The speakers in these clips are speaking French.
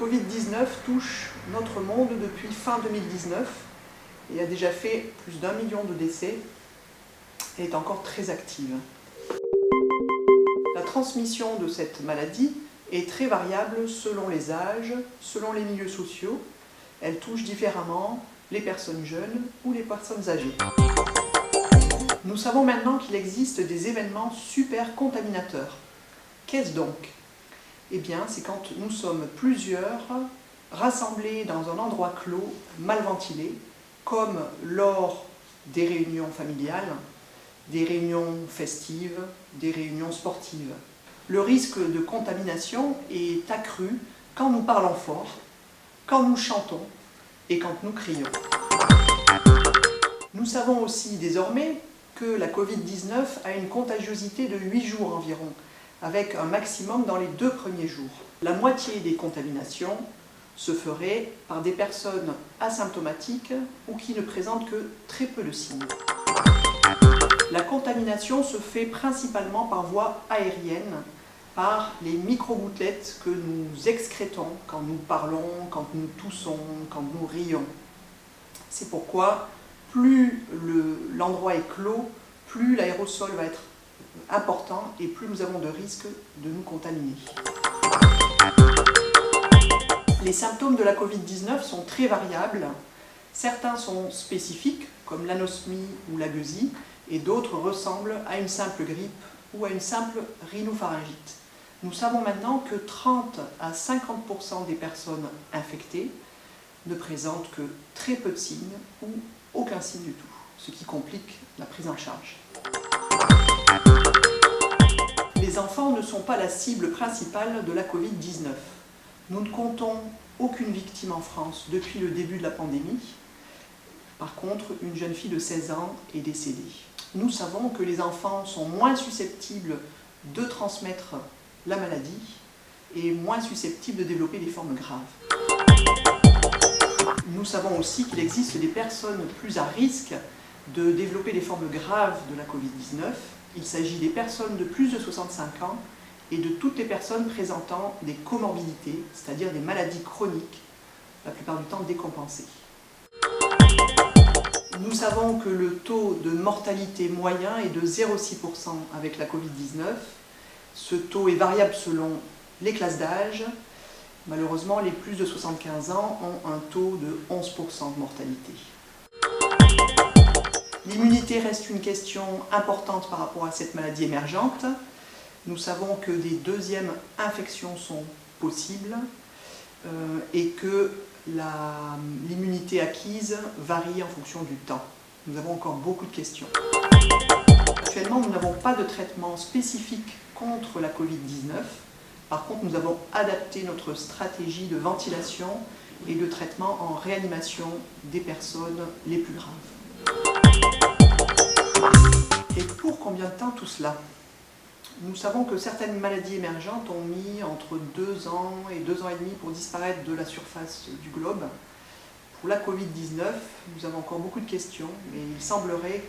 Covid-19 touche notre monde depuis fin 2019 et a déjà fait plus d'1 million de décès et est encore très active. La transmission de cette maladie est très variable selon les âges, selon les milieux sociaux. Elle touche différemment les personnes jeunes ou les personnes âgées. Nous savons maintenant qu'il existe des événements super contaminateurs. Qu'est-ce donc ? Eh bien, c'est quand nous sommes plusieurs rassemblés dans un endroit clos, mal ventilé, comme lors des réunions familiales, des réunions festives, des réunions sportives. Le risque de contamination est accru quand nous parlons fort, quand nous chantons et quand nous crions. Nous savons aussi désormais que la Covid-19 a une contagiosité de 8 jours environ, avec un maximum dans les 2 premiers jours. La moitié des contaminations se ferait par des personnes asymptomatiques ou qui ne présentent que très peu de signes. La contamination se fait principalement par voie aérienne, par les micro-gouttelettes que nous excrétons quand nous parlons, quand nous toussons, quand nous rions. C'est pourquoi plus l'endroit est clos, plus l'aérosol va être important et plus nous avons de risques de nous contaminer. Les symptômes de la Covid-19 sont très variables. Certains sont spécifiques, comme l'anosmie ou la gueusie, et d'autres ressemblent à une simple grippe ou à une simple rhinopharyngite. Nous savons maintenant que 30 à 50% des personnes infectées ne présentent que très peu de signes ou aucun signe du tout, ce qui complique la prise en charge. Les enfants ne sont pas la cible principale de la Covid-19. Nous ne comptons aucune victime en France depuis le début de la pandémie. Par contre, une jeune fille de 16 ans est décédée. Nous savons que les enfants sont moins susceptibles de transmettre la maladie et moins susceptibles de développer des formes graves. Nous savons aussi qu'il existe des personnes plus à risque de développer des formes graves de la Covid-19. Il s'agit des personnes de plus de 65 ans et de toutes les personnes présentant des comorbidités, c'est-à-dire des maladies chroniques, la plupart du temps décompensées. Nous savons que le taux de mortalité moyen est de 0,6% avec la Covid-19. Ce taux est variable selon les classes d'âge. Malheureusement, les plus de 75 ans ont un taux de 11% de mortalité. L'immunité reste une question importante par rapport à cette maladie émergente. Nous savons que des deuxièmes infections sont possibles et que l'immunité acquise varie en fonction du temps. Nous avons encore beaucoup de questions. Actuellement, nous n'avons pas de traitement spécifique contre la Covid-19. Par contre, nous avons adapté notre stratégie de ventilation et de traitement en réanimation des personnes les plus graves. Et pour combien de temps tout cela ? Nous savons que certaines maladies émergentes ont mis entre 2 ans et 2 ans et demi pour disparaître de la surface du globe. Pour la Covid-19, nous avons encore beaucoup de questions, mais il semblerait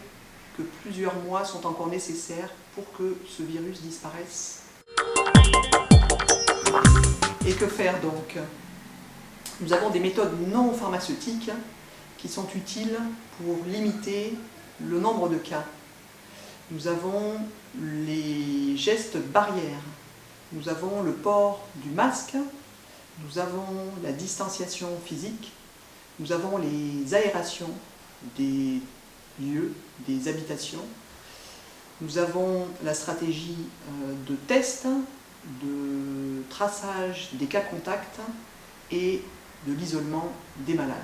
que plusieurs mois sont encore nécessaires pour que ce virus disparaisse. Et que faire donc ? Nous avons des méthodes non pharmaceutiques qui sont utiles pour limiter le nombre de cas. Nous avons les gestes barrières, nous avons le port du masque, nous avons la distanciation physique, nous avons les aérations des lieux, des habitations, nous avons la stratégie de test, de traçage des cas contacts et de l'isolement des malades.